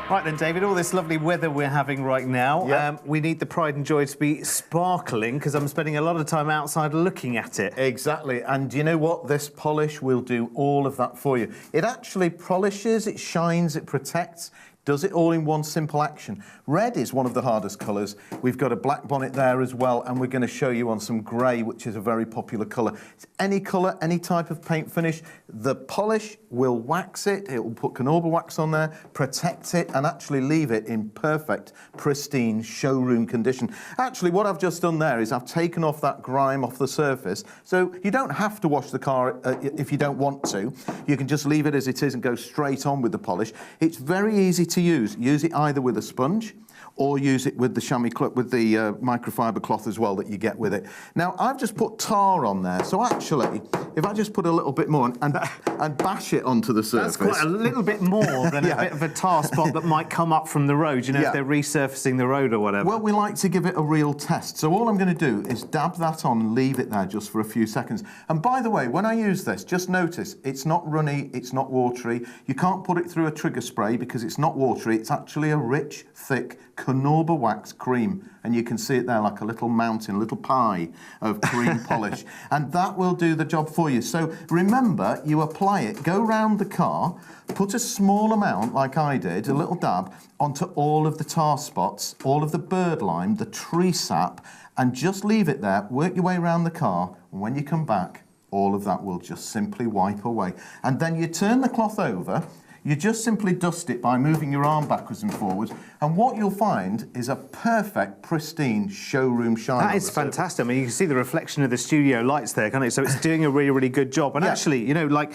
Right then, David, all this lovely weather we're having right now, we need the Pride and Joy to be sparkling because I'm spending a lot of time outside looking at it. Exactly, and you know what? This polish will do all of that for you. It actually polishes, it shines, it protects, does it all in one simple action. Red is one of the hardest colours. We've got a black bonnet there as well, and we're going to show you on some grey, which is a very popular colour. It's any colour, any type of paint finish. The polish will wax it, it will put Knorr wax on there, protect it, and actually leave it in perfect, pristine showroom condition. Actually, what I've just done there is I've taken off that grime off the surface, so you don't have to wash the car if you don't want to. You can just leave it as it is and go straight on with the polish. It's very easy to use. Use it either with a sponge or use it with the chamois cloth, with the microfiber cloth as well that you get with it. Now, I've just put tar on there, so actually, if I just put a little bit more and bash it onto the surface... That's quite a little bit more than a bit of a tar spot that might come up from the road, you know, if they're resurfacing the road or whatever. Well, we like to give it a real test, so all I'm going to do is dab that on and leave it there just for a few seconds. And by the way, when I use this, just notice, it's not runny, it's not watery. You can't put it through a trigger spray because it's not watery, it's actually a rich, thick Knorr wax cream, and you can see it there like a little mountain, a little pie of cream polish, and that will do the job for you. So remember, you apply it, go round the car, put a small amount, like I did, a little dab, onto all of the tar spots, all of the bird lime, the tree sap, and just leave it there, work your way around the car, and when you come back, all of that will just simply wipe away. And then you turn the cloth over, you just simply dust it by moving your arm backwards and forwards, and what you'll find is a perfect, pristine showroom shine. That is fantastic. I mean, you can see the reflection of the studio lights there, can't you? So it's doing a really, really good job. And actually, you know, like,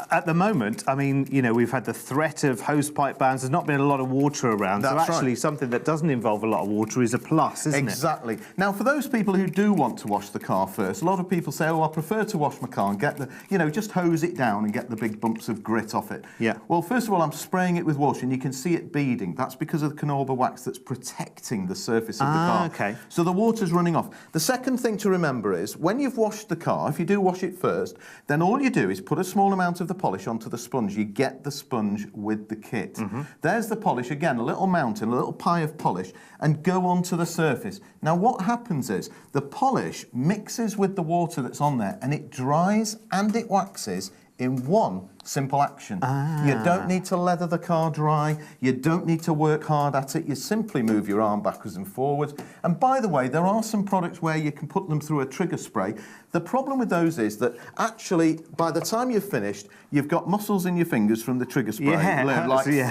at the moment, I mean, you know, we've had the threat of hosepipe bans. There's not been a lot of water around. That's so actually, something that doesn't involve a lot of water is a plus, isn't it? Exactly. Now, for those people who do want to wash the car first, a lot of people say, oh, I prefer to wash my car and get the, you know, just hose it down and get the big bumps of grit off it. Yeah. Well, first of all, I'm spraying it with water, and you can see it beading. That's because of the Knorr wax that's protecting the surface of the car. Okay. So the water's running off. The second thing to remember is, when you've washed the car, if you do wash it first, then all you do is put a small amount of the polish onto the sponge. You get the sponge with the kit. There's the polish, again, a little mountain, a little pie of polish, and go onto the surface. Now, what happens is, the polish mixes with the water that's on there, and it dries and it waxes in one simple action. You don't need to leather the car dry, you don't need to work hard at it, you simply move your arm backwards and forwards. And by the way, there are some products where you can put them through a trigger spray. The problem with those is that actually, by the time you've finished, you've got muscles in your fingers from the trigger spray,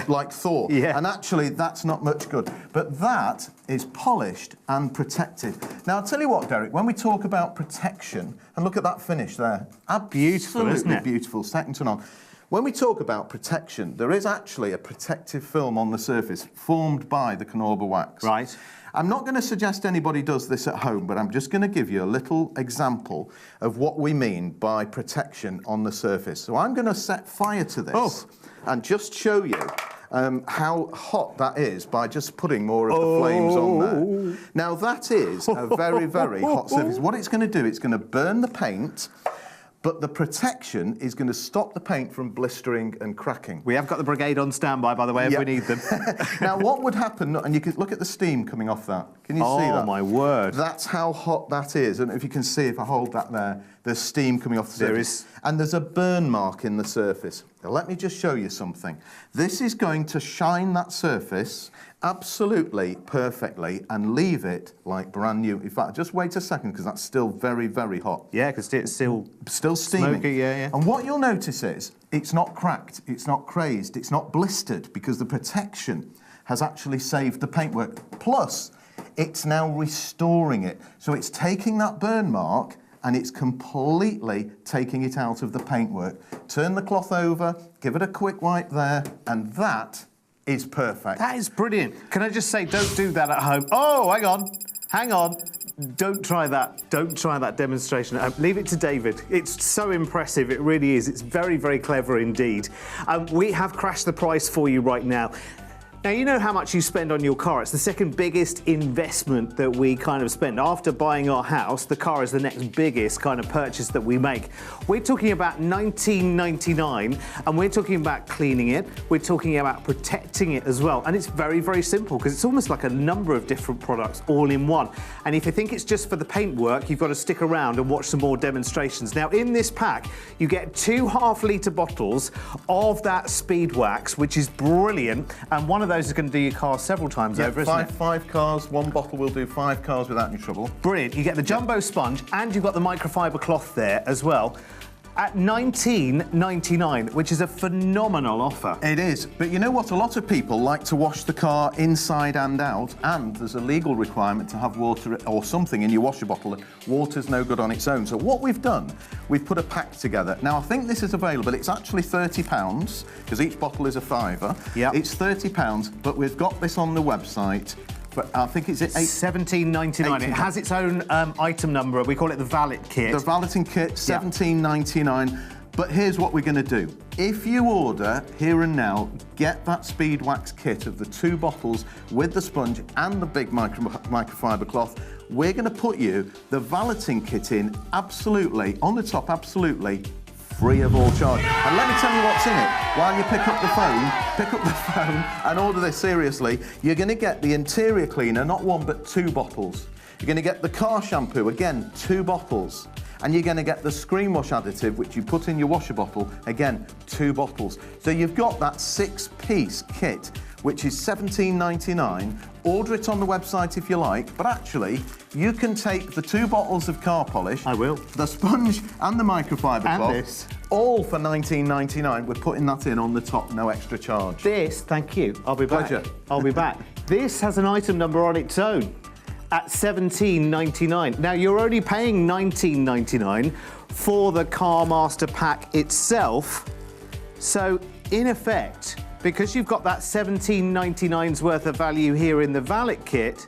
like Thor. And actually, that's not much good. But that is polished and protected. Now, I'll tell you what, Derek, when we talk about protection, and look at that finish there. Beautiful, isn't it? Beautiful, second to none. When we talk about protection, there is actually a protective film on the surface formed by the Knorr wax. Right. I'm not going to suggest anybody does this at home, but I'm just going to give you a little example of what we mean by protection on the surface. So I'm going to set fire to this and just show you how hot that is by just putting more of the flames on there. Now, that is a very, very hot surface. What it's going to do, it's going to burn the paint, but the protection is going to stop the paint from blistering and cracking. We have got the brigade on standby, by the way, if we need them. Now, what would happen, and you can look at the steam coming off that. Can you see that? Oh, my word. That's how hot that is. And if you can see, if I hold that there, there's steam coming off the surface. And there's a burn mark in the surface. Now, let me just show you something. This is going to shine that surface absolutely perfectly and leave it like brand new. In fact, just wait a second, because that's still very, very hot. Yeah, because it's still steaming. Smoky, yeah. And what you'll notice is, it's not cracked, it's not crazed, it's not blistered, because the protection has actually saved the paintwork. Plus, it's now restoring it. So it's taking that burn mark and it's completely taking it out of the paintwork. Turn the cloth over, give it a quick wipe there, and that is perfect. That is brilliant. Can I just say, don't do that at home. Oh, hang on. Don't try that. Don't try that demonstration. Leave it to David. It's so impressive. It really is. It's very, very clever indeed. We have crashed the price for you right now. Now, you know how much you spend on your car. It's the second biggest investment that we kind of spend. After buying our house, the car is the next biggest kind of purchase that we make. We're talking about $19.99, and we're talking about cleaning it. We're talking about protecting it as well. And it's very, very simple because it's almost like a number of different products all in one. And if you think it's just for the paintwork, you've got to stick around and watch some more demonstrations. Now, in this pack, you get 2 half-litre bottles of that Speed Wax, which is brilliant. And one of those is going to do your car several times over, isn't it? Five cars, 1 bottle will do 5 cars without any trouble. Brilliant. You get the jumbo sponge and you've got the microfiber cloth there as well at $19.99, which is a phenomenal offer. It is, but you know what? A lot of people like to wash the car inside and out, and there's a legal requirement to have water or something in your washer bottle. Water's no good on its own. So what we've done, we've put a pack together. Now, I think this is available. It's actually £30, because each bottle is a fiver. Yeah. It's £30, but we've got this on the website. But I think it's $17.99. It has its own item number. We call it the Valet Kit. The valeting kit, $17.99. But here's what we're going to do. If you order here and now, get that Speed Wax kit of the 2 bottles with the sponge and the big microfiber cloth, we're going to put you the valeting kit in absolutely, on the top, absolutely free of all charge. And let me tell you what's in it. While you pick up the phone and order this seriously, you're going to get the interior cleaner, not 1 but 2 bottles. You're going to get the car shampoo, again, 2 bottles. And you're going to get the screen wash additive, which you put in your washer bottle, again, 2 bottles. So you've got that 6-piece kit, which is $17.99. Order it on the website if you like, but actually, you can take the 2 bottles of car polish. I will. The sponge and the microfiber And cloth. this. All for $19.99. We're putting that in on the top, no extra charge. This, thank you. I'll be back. Pleasure. I'll be back. This has an item number on its own at $17.99. Now, you're only paying $19.99 for the Car Master Pack itself. So, in effect, because you've got that $17.99's worth of value here in the Valet Kit,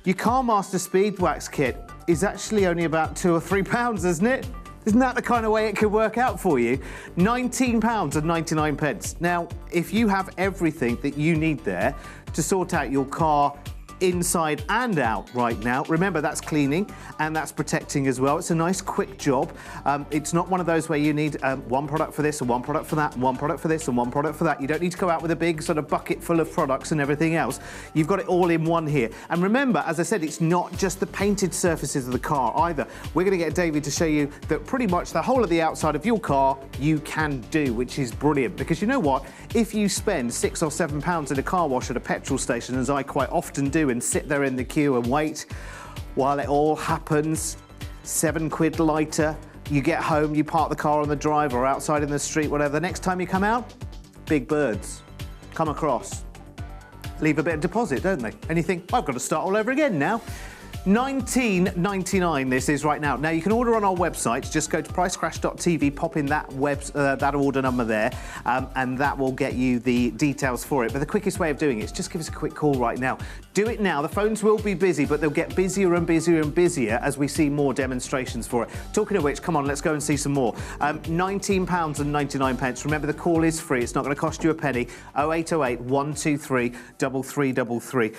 your Car Master Speed Wax Kit is actually only about £2 or £3, isn't it? Isn't that the kind of way it could work out for you? £19.99. Now, if you have everything that you need there to sort out your car inside and out right now. Remember, that's cleaning and that's protecting as well. It's a nice quick job. It's not one of those where you need 1 product for this and 1 product for that and 1 product for this and 1 product for that. You don't need to go out with a big sort of bucket full of products and everything else. You've got it all in one here. And remember, as I said, it's not just the painted surfaces of the car either. We're going to get David to show you that pretty much the whole of the outside of your car you can do, which is brilliant. Because you know what? If you spend £6 or £7 in a car wash at a petrol station, as I quite often do, and sit there in the queue and wait while it all happens, £7 lighter, you get home, you park the car on the drive or outside in the street, whatever. The next time you come out, big birds come across, leave a bit of deposit, don't they? And you think, I've got to start all over again now. $19.99 this is right now. Now, you can order on our website. Just go to pricecrash.tv, pop in that that order number there, and that will get you the details for it. But the quickest way of doing it is just give us a quick call right now. Do it now. The phones will be busy, but they'll get busier and busier and busier as we see more demonstrations for it. Talking of which, come on, let's go and see some more. £19.99. Remember, the call is free. It's not going to cost you a penny. 0808 123 3333.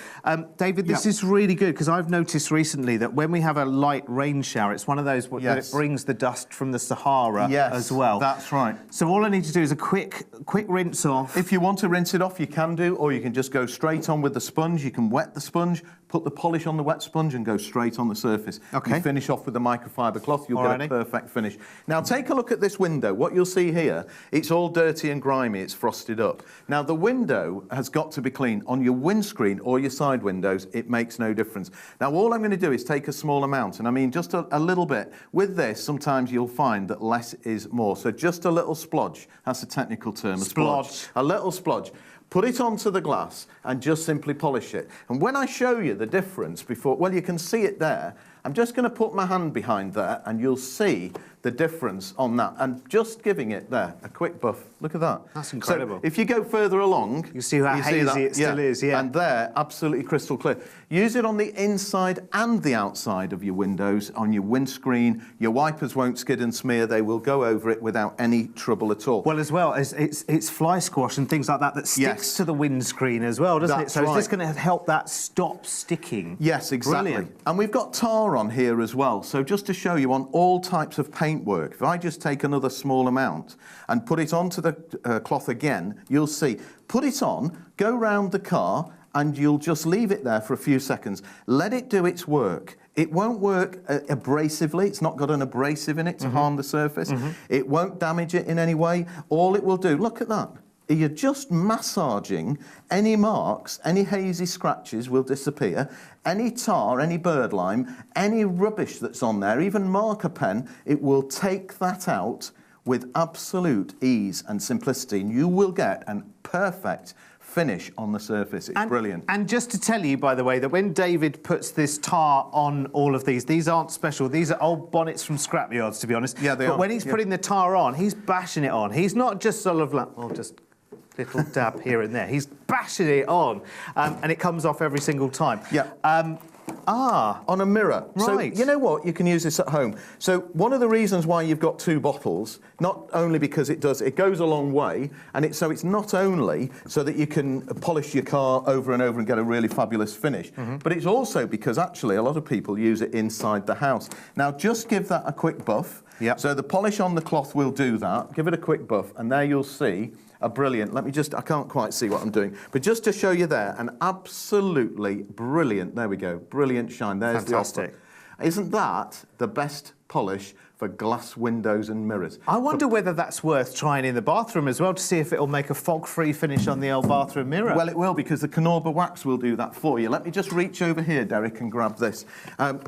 David, this is really good because I've noticed recently that when we have a light rain shower, it's one of those that it brings the dust from the Sahara as well. That's right. So all I need to do is a quick rinse off. If you want to rinse it off, you can do, or you can just go straight on with the sponge. You can wet the sponge, put the polish on the wet sponge and go straight on the surface. Okay. You finish off with the microfiber cloth, you'll get a perfect finish. Now take a look at this window. What you'll see here, it's all dirty and grimy, it's frosted up. Now the window has got to be clean. On your windscreen or your side windows, it makes no difference. Now all I'm going to do is take a small amount, and I mean just a little bit. With this, sometimes you'll find that less is more. So just a little splodge, that's a technical term. Splodge. A little splodge. Put it onto the glass and just simply polish it. And when I show you the difference before, well, you can see it there. I'm just going to put my hand behind there and you'll see the difference on that. And just giving it there a quick buff. Look at that. That's incredible. So if you go further along, you see how hazy it still is, yeah. And there, absolutely crystal clear. Use it on the inside and the outside of your windows, on your windscreen. Your wipers won't skid and smear. They will go over it without any trouble at all. Well, as well, it's fly squash and things like that sticks to the windscreen as well, doesn't it? So is this going to help that stop sticking? Yes, exactly. Brilliant. And we've got tar on here as well. So just to show you on all types of paintwork, if I just take another small amount and put it onto the cloth again, you'll see. Put it on, go round the car, and you'll just leave it there for a few seconds. Let it do its work. It won't work abrasively. It's not got an abrasive in it to harm the surface. It won't damage it in any way. All it will do, look at that. You're just massaging any marks, any hazy scratches will disappear. Any tar, any birdlime, any rubbish that's on there, even marker pen, it will take that out with absolute ease and simplicity. And you will get a perfect finish on the surface. It's brilliant. And just to tell you, by the way, that when David puts this tar on all of these aren't special. These are old bonnets from scrapyards, to be honest. Yeah, they are. But when he's putting the tar on, he's bashing it on. He's not just sort of like, well, just little dab here and there. He's bashing it on, and it comes off every single time. Yeah. On a mirror. Right. So, you know what? You can use this at home. So, one of the reasons why you've got two bottles, not only because it goes a long way, and it's not only so that you can polish your car over and over and get a really fabulous finish, but it's also because actually a lot of people use it inside the house. Now, just give that a quick buff. Yep. So, the polish on the cloth will do that. Give it a quick buff, and there you'll see a brilliant, I can't quite see what I'm doing, but just to show you there, an absolutely brilliant, there we go, brilliant shine. There's fantastic. the offer. Isn't that the best polish for glass windows and mirrors? I wonder whether that's worth trying in the bathroom as well to see if it'll make a fog-free finish on the old bathroom mirror. Well, it will, because the Knorr wax will do that for you. Let me just reach over here, Derek, and grab this.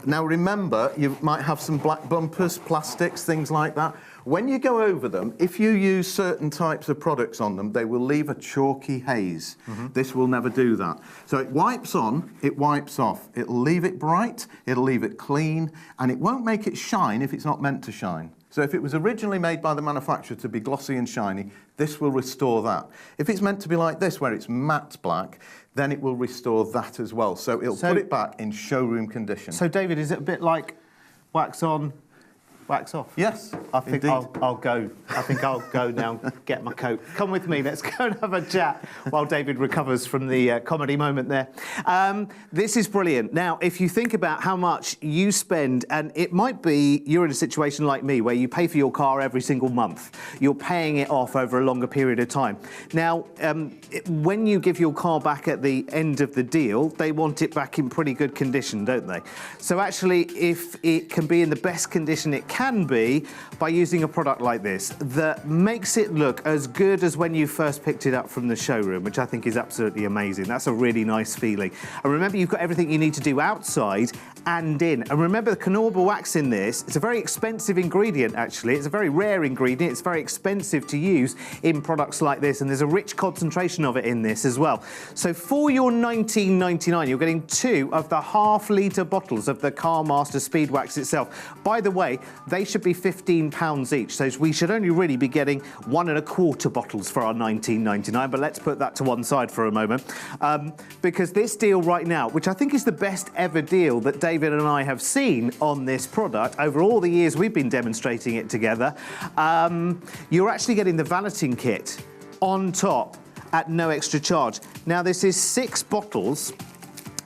Now, remember, you might have some black bumpers, plastics, things like that. When you go over them, if you use certain types of products on them, they will leave a chalky haze. This will never do that. So it wipes on, it wipes off. It'll leave it bright, it'll leave it clean, and it won't make it shine if it's not meant to shine. So if it was originally made by the manufacturer to be glossy and shiny, this will restore that. If it's meant to be like this, where it's matte black, then it will restore that as well. So it'll put it back in showroom condition. So, David, is it a bit like wax on, wax off? Yes, I think I'll go. I think I'll go now and get my coat. Come with me. Let's go and have a chat while David recovers from the comedy moment there. This is brilliant. Now, if you think about how much you spend, and it might be you're in a situation like me where you pay for your car every single month. You're paying it off over a longer period of time. Now, when you give your car back at the end of the deal, they want it back in pretty good condition, don't they? So actually, if it can be in the best condition it can be by using a product like this that makes it look as good as when you first picked it up from the showroom, which I think is absolutely amazing. That's a really nice feeling. And remember, you've got everything you need to do outside and in. And remember, the Knorr wax in this, it's a very expensive ingredient, actually. It's a very rare ingredient. It's very expensive to use in products like this, and there's a rich concentration of it in this as well. So for your $19.99, you're getting 2 of the half-litre bottles of the Carmaster Speed Wax itself. By the way, they should be £15 each, so we should only really be getting 1 1/4 bottles for our $19.99, but let's put that to one side for a moment, because this deal right now, which I think is the best ever deal that David and I have seen on this product over all the years we've been demonstrating it together, you're actually getting the valeting kit on top at no extra charge. Now, this is 6 bottles,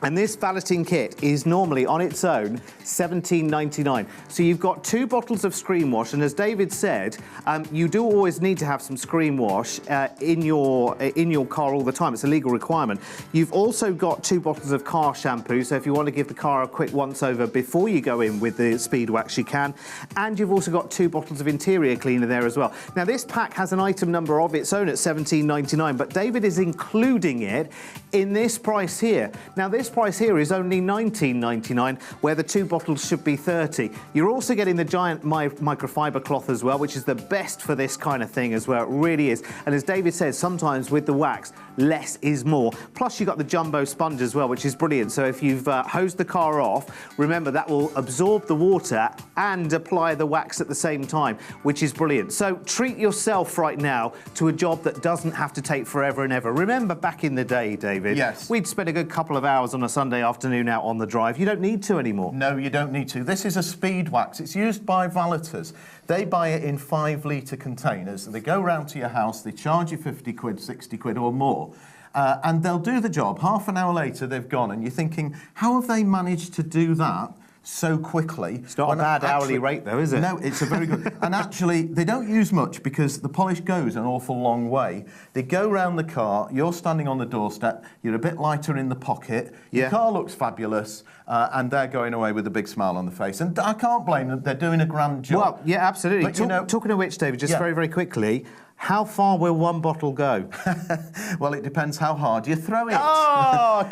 and this valeting kit is normally on its own £17.99. So you've got 2 bottles of screen wash, and as David said, you do always need to have some screen wash in your car all the time. It's a legal requirement. You've also got 2 bottles of car shampoo, so if you want to give the car a quick once-over before you go in with the Speed Wax, you can. And you've also got 2 bottles of interior cleaner there as well. Now, this pack has an item number of its own at £17.99, but David is including it in this price here. Now, this price here is only £19.99, where the 2 bottles should be £30. You're also getting the giant microfiber cloth as well, which is the best for this kind of thing as well. It really is. And as David says, sometimes with the wax, less is more. Plus, you've got the jumbo sponge as well, which is brilliant. So if you've hosed the car off, remember that will absorb the water and apply the wax at the same time, which is brilliant. So treat yourself right now to a job that doesn't have to take forever and ever. Remember back in the day, David, yes, we'd spend a good couple of hours on a Sunday afternoon out on the drive. You don't need to anymore. No, you don't need to. This is a speed wax. It's used by valeters. They buy it in 5-litre containers. They go round to your house, they charge you 50 quid, 60 quid or more. And they'll do the job. Half an hour later, they've gone, and you're thinking, how have they managed to do that so quickly? It's not a bad hourly rate, though, is it? No, it's a very good. And actually, they don't use much because the polish goes an awful long way. They go round the car, you're standing on the doorstep, you're a bit lighter in the pocket, your car looks fabulous, and they're going away with a big smile on the face. And I can't blame them, they're doing a grand job. Well, yeah, absolutely. But, you know, talking of which, David, just very, very quickly, how far will one bottle go? Well, it depends how hard you throw it. Oh!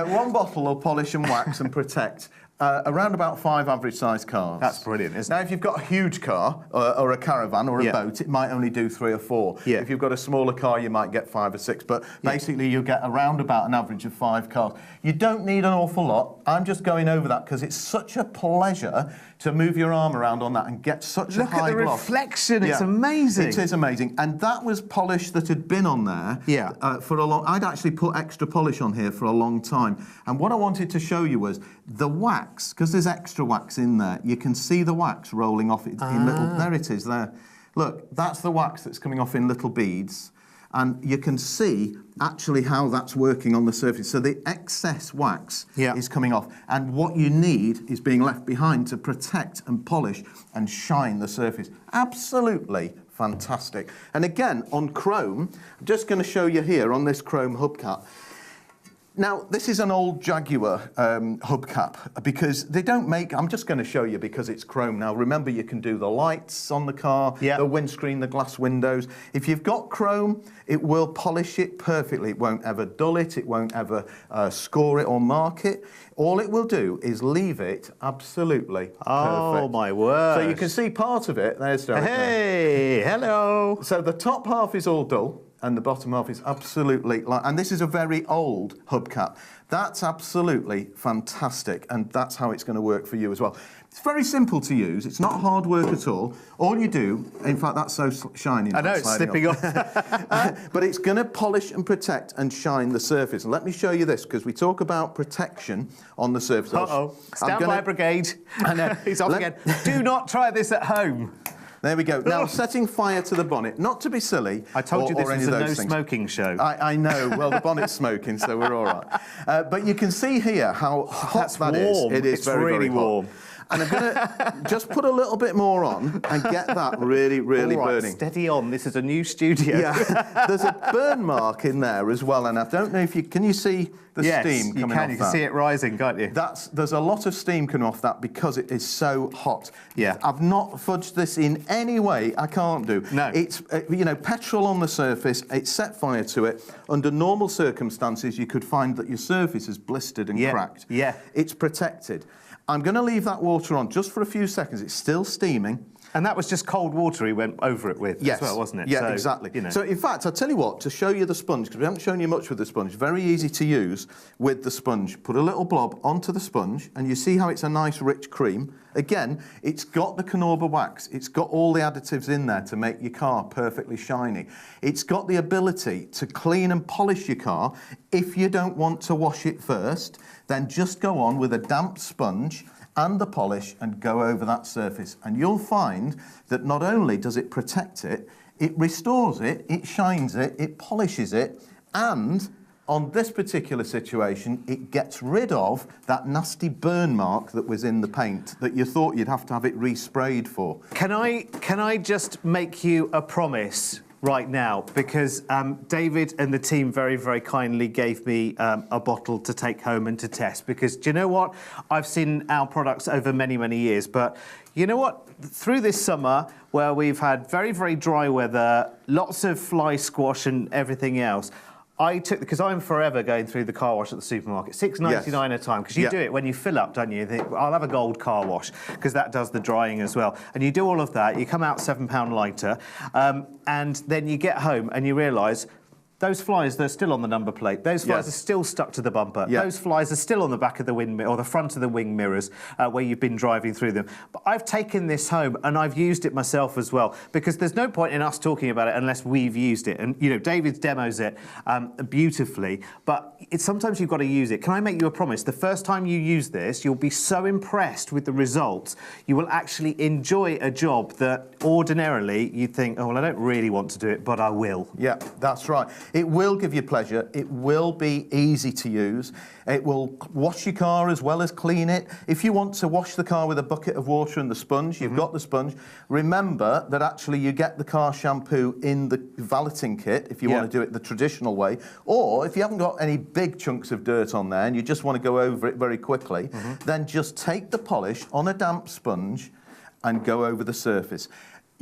One bottle will polish and wax and protect around about 5 average-sized cars. That's brilliant, isn't it? Now, if you've got a huge car or a caravan or a boat, it might only do 3 or 4. Yeah. If you've got a smaller car, you might get 5 or 6. But basically, you'll get around about an average of 5 cars. You don't need an awful lot. I'm just going over that because it's such a pleasure to move your arm around on that and get such a high gloss. Look at the reflection, it's amazing. It is amazing. And that was polish that had been on there for a long... I'd actually put extra polish on here for a long time. And what I wanted to show you was the wax, because there's extra wax in there. You can see the wax rolling off in little... There it is, there. Look, that's the wax that's coming off in little beads. And you can see actually how that's working on the surface. So the excess wax is coming off. And what you need is being left behind to protect and polish and shine the surface. Absolutely fantastic. And again, on chrome, I'm just going to show you here on this chrome hubcap. Now, this is an old Jaguar hubcap because they don't make... I'm just going to show you because it's chrome. Now, remember, you can do the lights on the car, the windscreen, the glass windows. If you've got chrome, it will polish it perfectly. It won't ever dull it. It won't ever score it or mark it. All it will do is leave it absolutely perfect. Oh, my word. So you can see part of it. There's Derek. Hey, hello. So the top half is all dull. And the bottom half is absolutely... And this is a very old hubcap. That's absolutely fantastic, and that's how it's going to work for you as well. It's very simple to use. It's not hard work at all. All you do... In fact, that's so shiny. I know, it's slipping off. But it's going to polish and protect and shine the surface. And let me show you this, because we talk about protection on the surface. Uh-oh. Stand by, brigade. I know. He's off again. Do not try this at home. There we go. Now, setting fire to the bonnet, not to be silly. I told you this is a no-smoking show. I know. Well, the bonnet's smoking, so we're all right. But you can see here how hot that warm. is. It is it's very, really very hot. warm. And I'm going to just put a little bit more on and get that really, really burning. Steady on. This is a new studio. Yeah. There's a burn mark in there as well, and I don't know if you... Can you see the steam coming off that? You can see it rising, can't you? There's a lot of steam coming off that because it is so hot. Yeah. I've not fudged this in any way. I can't do. No. It's, petrol on the surface. It's set fire to it. Under normal circumstances, you could find that your surface is blistered and cracked. Yeah. It's protected. I'm going to leave that water on just for a few seconds. It's still steaming. And that was just cold water he went over it with as well, wasn't it? Yeah, so, exactly. You know. So, in fact, I'll tell you what, to show you the sponge, because we haven't shown you much with the sponge, very easy to use with the sponge. Put a little blob onto the sponge, and you see how it's a nice, rich cream. Again, it's got the Knorr wax. It's got all the additives in there to make your car perfectly shiny. It's got the ability to clean and polish your car. If you don't want to wash it first, then just go on with a damp sponge and the polish and go over that surface. And you'll find that not only does it protect it, it restores it, it shines it, it polishes it, and on this particular situation, it gets rid of that nasty burn mark that was in the paint that you thought you'd have to have it resprayed for. Can I just make you a promise right now, because David and the team very, very kindly gave me a bottle to take home and to test, because do you know what? I've seen our products over many, many years, but you know what? Through this summer, where we've had very, very dry weather, lots of fly squash and everything else, I took, because I'm forever going through the car wash at the supermarket, $6.99 a time, because you do it when you fill up, don't you? You think, I'll have a gold car wash, because that does the drying as well. And you do all of that, you come out £7 lighter, and then you get home and you realise Those flies, they're still on the number plate. Those flies are still stuck to the bumper. Yeah. Those flies are still on the back of the wind or the front of the wing mirrors where you've been driving through them. But I've taken this home and I've used it myself as well, because there's no point in us talking about it unless we've used it. And, you know, David demos it beautifully, but sometimes you've got to use it. Can I make you a promise? The first time you use this, you'll be so impressed with the results, you will actually enjoy a job that ordinarily you'd think, oh, well, I don't really want to do it, but I will. Yeah, that's right. It will give you pleasure. It will be easy to use. It will wash your car as well as clean it. If you want to wash the car with a bucket of water and the sponge, you've got the sponge. Remember that actually you get the car shampoo in the valeting kit if you want to do it the traditional way. Or if you haven't got any big chunks of dirt on there and you just want to go over it very quickly, then just take the polish on a damp sponge and go over the surface.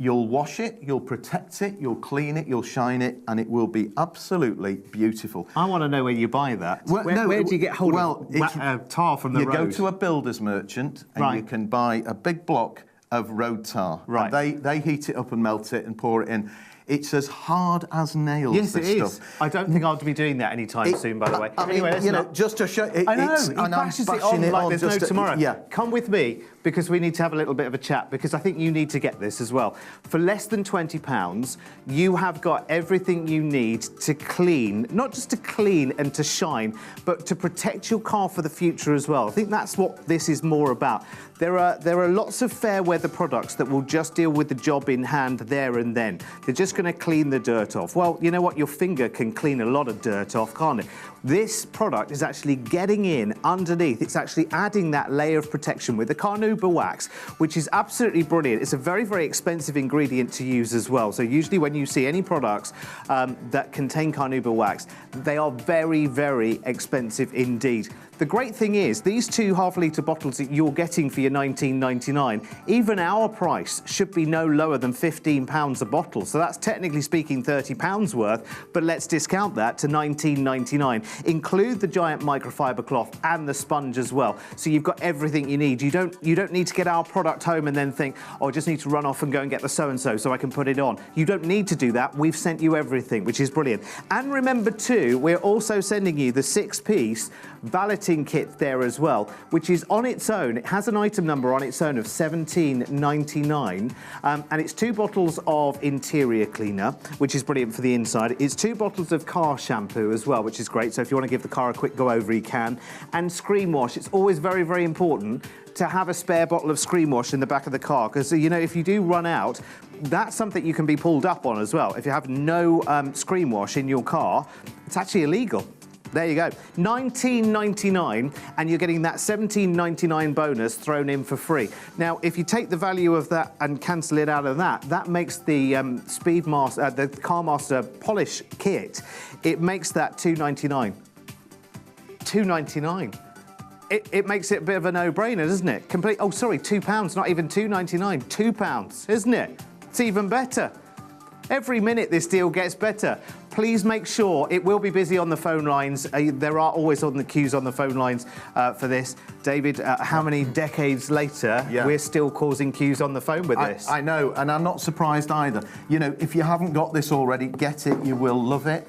You'll wash it, you'll protect it, you'll clean it, you'll shine it, and it will be absolutely beautiful. I want to know where you buy that. Well, where do you get hold of tar from the road? You go to a builder's merchant and you can buy a big block of road tar. Right. And they heat it up and melt it and pour it in. It's as hard as nails. Yes, it is. Stuff. I don't think I'll be doing that anytime soon, by the way. I mean, anyway, you know, just to show it, I know, it's, he and I'm bashes it bashing on like there's no just tomorrow. Yeah. Come with me, because we need to have a little bit of a chat, because I think you need to get this as well. For less than £20, you have got everything you need to clean, not just to clean and to shine, but to protect your car for the future as well. I think that's what this is more about. There are lots of fair weather products that will just deal with the job in hand there and then. They're just going to clean the dirt off. Well, you know what? Your finger can clean a lot of dirt off, can't it? This product is actually getting in underneath. It's actually adding that layer of protection with the Carnauba wax, which is absolutely brilliant. It's a very, very expensive ingredient to use as well. So usually when you see any products that contain Carnauba wax, they are very, very expensive indeed. The great thing is, these 2 half-litre bottles that you're getting for your $19.99, even our price should be no lower than £15 a bottle. So that's technically speaking £30 worth, but let's discount that to $19.99. Include the giant microfiber cloth and the sponge as well. So you've got everything you need. You don't need to get our product home and then think, oh, I just need to run off and go and get the so-and-so so I can put it on. You don't need to do that. We've sent you everything, which is brilliant. And remember too, we're also sending you the 6-piece valeting kit there as well, which is on its own. It has an item number on its own of $17.99, and it's 2 bottles of interior cleaner, which is brilliant for the inside. It's 2 bottles of car shampoo as well, which is great. So if you want to give the car a quick go over, you can. And screen wash. It's always very, very important to have a spare bottle of screen wash in the back of the car, because, you know, if you do run out, that's something you can be pulled up on as well. If you have no screen wash in your car, it's actually illegal. There you go, $19.99, and you're getting that $17.99 bonus thrown in for free. Now, if you take the value of that and cancel it out of that, that makes the Speedmaster, the CarMaster polish kit, it makes that $2.99. $2.99. It makes it a bit of a no-brainer, doesn't it? Oh, sorry, £2, not even $2.99, £2, isn't it? It's even better. Every minute this deal gets better. Please make sure, it will be busy on the phone lines. There are always on the queues on the phone lines for this. David, how many decades later we're still causing queues on the phone with this? I know, and I'm not surprised either. You know, if you haven't got this already, get it, you will love it.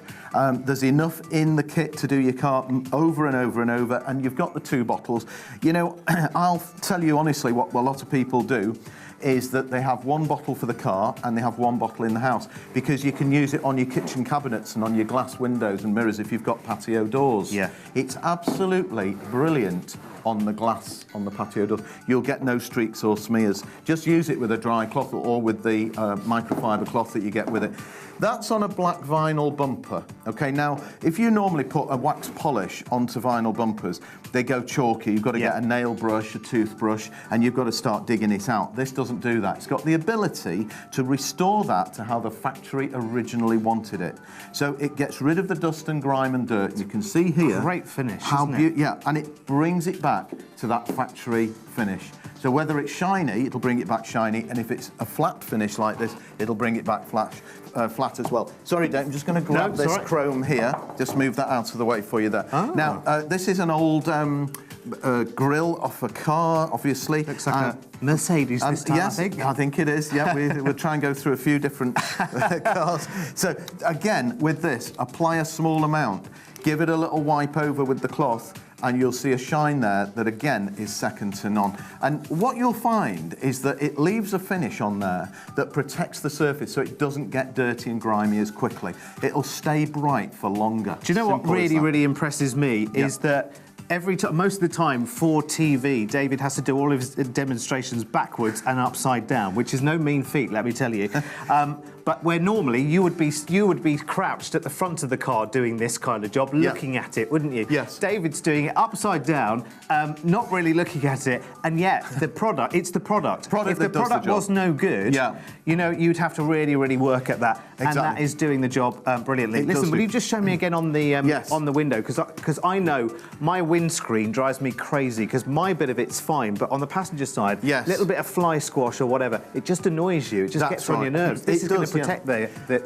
There's enough in the kit to do your car over and over and over, and you've got the 2 bottles. You know, I'll tell you honestly what a lot of people do is that they have 1 bottle for the car and they have 1 bottle in the house, because you can use it on your kitchen cabinets and on your glass windows and mirrors if you've got patio doors. Yeah. It's absolutely brilliant on the glass on the patio doors. You'll get no streaks or smears. Just use it with a dry cloth or with the microfiber cloth that you get with it. That's on a black vinyl bumper. Okay, now, if you normally put a wax polish onto vinyl bumpers, they go chalky. You've got to get a nail brush, a toothbrush, and you've got to start digging it out. This doesn't do that. It's got the ability to restore that to how the factory originally wanted it. So it gets rid of the dust and grime and dirt. You can see here. Great finish, isn't it? Yeah, and it brings it back to that factory finish. So whether it's shiny, it'll bring it back shiny, and if it's a flat finish like this, it'll bring it back flat as well. Sorry, Dave, I'm just going to grab this chrome here. Just move that out of the way for you there. Now, this is an old grille off a car, obviously. Looks like a Mercedes this time, yes, I think. it is. Yeah, we'll try and go through a few different cars. So again, with this, apply a small amount, give it a little wipe over with the cloth, and you'll see a shine there that again is second to none. And what you'll find is that it leaves a finish on there that protects the surface so it doesn't get dirty and grimy as quickly. It'll stay bright for longer. Do you know what really impresses me is that every time, most of the time for TV, David has to do all of his demonstrations backwards and upside down, which is no mean feat, let me tell you. But where normally you would be crouched at the front of the car doing this kind of job, looking at it, wouldn't you? Yes. David's doing it upside down, not really looking at it, and yet it's the product. If the product was no good, you know, you'd have to really work at that, and that is doing the job brilliantly. Listen, will you just show me again on the on the window, because I know my windscreen drives me crazy because my bit of it's fine, but on the passenger side, little bit of fly squash or whatever, it just annoys you. It just gets on your nerves. This is going to protect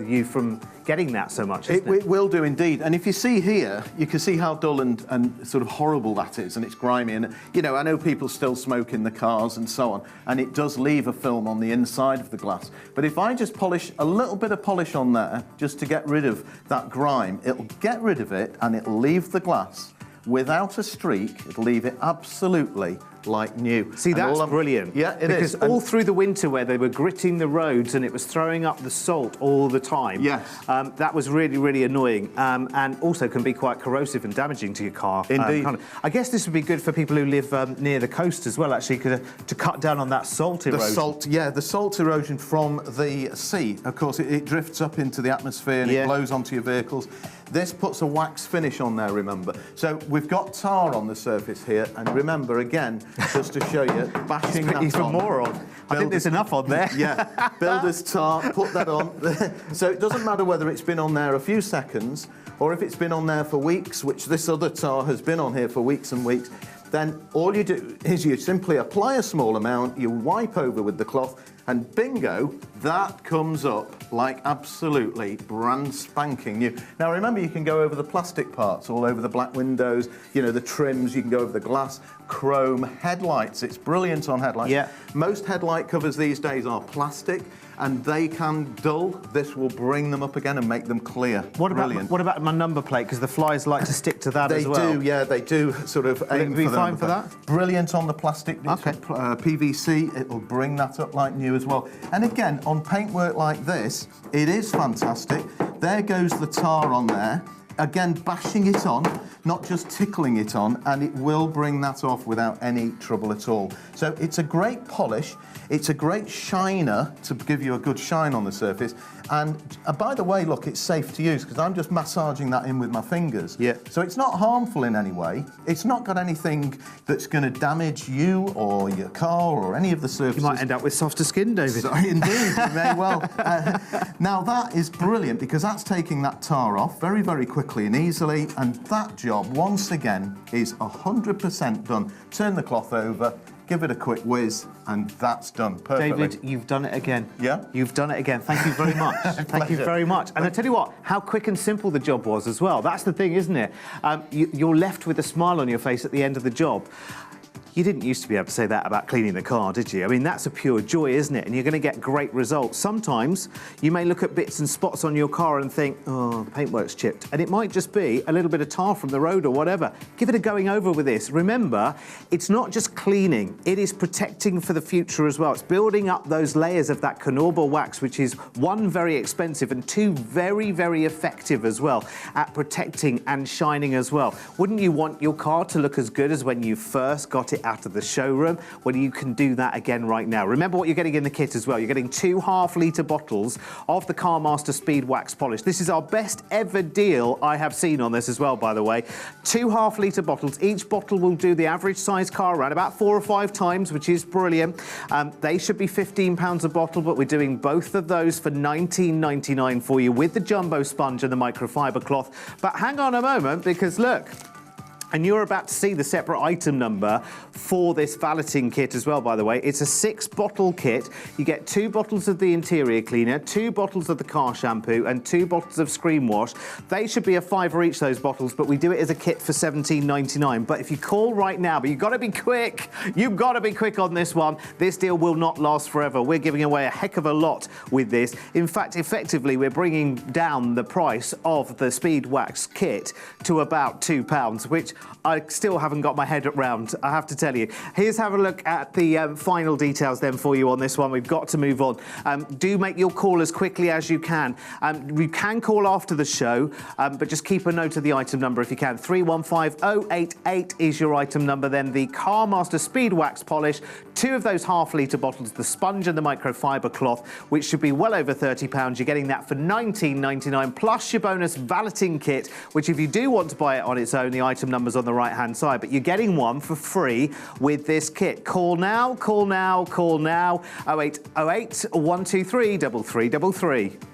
you from getting that so much, isn't it? It will do indeed. And if you see here, you can see how dull and sort of horrible that is, and it's grimy. And, you know, I know people still smoke in the cars and so on, and it does leave a film on the inside of the glass. But if I just polish a little bit of polish on there, just to get rid of that grime, it'll get rid of it, and it'll leave the glass without a streak. It'll leave it absolutely like new. See, that's brilliant. Yeah, it is. Because all through the winter where they were gritting the roads and it was throwing up the salt all the time, that was really annoying, and also can be quite corrosive and damaging to your car. Indeed. I guess this would be good for people who live near the coast as well, actually, to cut down on that salt erosion. The salt erosion from the sea. Of course, it drifts up into the atmosphere and it blows onto your vehicles. This puts a wax finish on there, remember. So we've got tar on the surface here, and remember, again, just to show you, bashing that on. Even more on. I think there's enough on there. Yeah, builder's tar, put that on. So it doesn't matter whether it's been on there a few seconds or if it's been on there for weeks, which this other tar has been on here for weeks and weeks, then all you do is you simply apply a small amount, you wipe over with the cloth, and bingo, that comes up like absolutely brand spanking new. Now remember, you can go over the plastic parts, all over the black windows, you know, the trims, you can go over the glass, chrome, headlights. It's brilliant on headlights. Yeah. Most headlight covers these days are plastic, and they can dull. This will bring them up again and make them clear. What about my number plate? Because the flies like to stick to that as well. They do, yeah, they do sort of aim for be fine for that? Brilliant on the plastic. Okay. PVC, it'll bring that up like new as well. And again, on paintwork like this, it is fantastic. There goes the tar on there. Again, bashing it on, not just tickling it on, and it will bring that off without any trouble at all. So it's a great polish, it's a great shiner to give you a good shine on the surface, and by the way, look, it's safe to use because I'm just massaging that in with my fingers. Yeah. So it's not harmful in any way. It's not got anything that's going to damage you or your car or any of the surfaces. You might end up with softer skin, David. So, indeed, you may well. Now that is brilliant because that's taking that tar off very quickly and easily, and that job once again is 100% done. Turn the cloth over, give it a quick whiz, and that's done perfectly. David, you've done it again. Yeah? You've done it again. Thank you very much. Thank you very much. And I tell you what, how quick and simple the job was as well. That's the thing, isn't it? You're left with a smile on your face at the end of the job. You didn't used to be able to say that about cleaning the car, did you? I mean, that's a pure joy, isn't it? And you're going to get great results. Sometimes you may look at bits and spots on your car and think, oh, the paintwork's chipped. And it might just be a little bit of tar from the road or whatever. Give it a going over with this. Remember, it's not just cleaning, it is protecting for the future as well. It's building up those layers of that Knorr wax, which is one, very expensive, and two, very effective as well at protecting and shining as well. Wouldn't you want your car to look as good as when you first got it out of the showroom? Well, you can do that again right now. Remember what you're getting in the kit as well. You're getting 2 half-litre bottles of the Carmaster Speed Wax Polish. This is our best ever deal I have seen on this as well, by the way. 2 half-litre bottles. Each bottle will do the average size car around about 4 or 5 times, which is brilliant. They should be £15 a bottle, but we're doing both of those for $19.99 for you with the jumbo sponge and the microfiber cloth. But hang on a moment, because look, And you're about to see the separate item number for this valeting kit as well, by the way. It's a 6-bottle kit. You get 2 bottles of the interior cleaner, 2 bottles of the car shampoo, and 2 bottles of screen wash. They should be a £5 each, those bottles, but we do it as a kit for £17.99. But if you call right now, but you've got to be quick. You've got to be quick on this one. This deal will not last forever. We're giving away a heck of a lot with this. In fact, effectively, we're bringing down the price of the Speed Wax kit to about £2, which I still haven't got my head around, I have to tell you. Here's have a look at the final details then for you on this one. We've got to move on. Do make your call as quickly as you can. You can call after the show, but just keep a note of the item number if you can. 315088 is your item number. Then the Carmaster Speed Wax polish, 2 of those half-litre bottles, the sponge and the microfiber cloth, which should be well over £30. You're getting that for £19.99, plus your bonus valeting kit, which if you do want to buy it on its own, the item number's on the right-hand side, but you're getting one for free with this kit. Call now, call now, call now. 0808 123 3333.